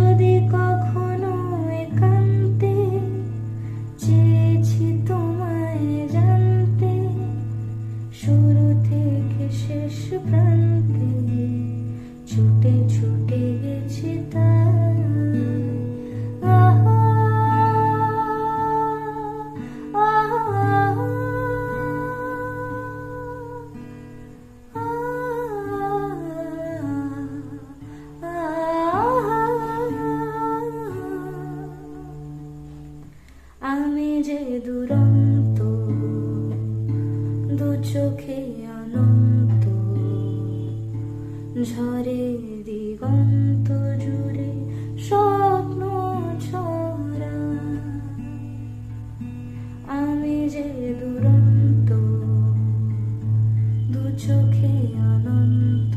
যদি কখনো একান্তে চেয়েছি তোমায় জানতে, শুরু থেকে শেষ প্রান্তে ছুটে ছুটে গেছি তাই। আহা, আহা, আমি যে দুরন্ত, দু চোখে অনন্ত, ঝরে দিগন্ত জুড়ে স্বপ্ন ছড়া। আমি যে দুরন্ত, দু চোখে অনন্ত,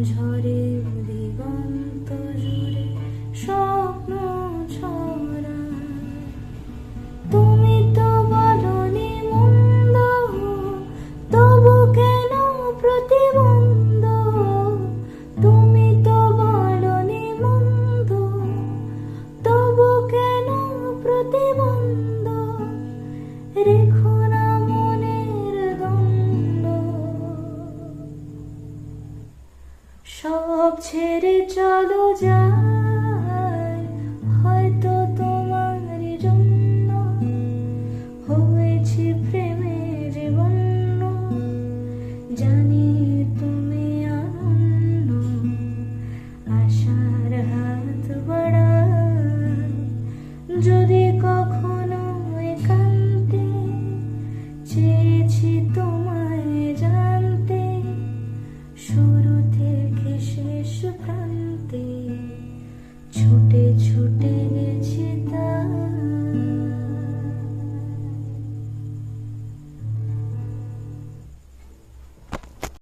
ঝরে দিগন্ত জুড়ে স্বপ্ন ছড়া। তুমি তো বলনি মন্দ, তবু কেন প্রতিবন্ধ? তুমি তো বলনি মন্দ, তবু কেন প্রতিবন্ধ? রেখো না মনের দ্বন্দ্ব, সব ছেড়ে চলো যাই, হয়তো তোমারই জন্য হয়েছি প্রেমে জীবন্য। জানি তুমি অনন্য, আশার হাত বাড়াই, যদি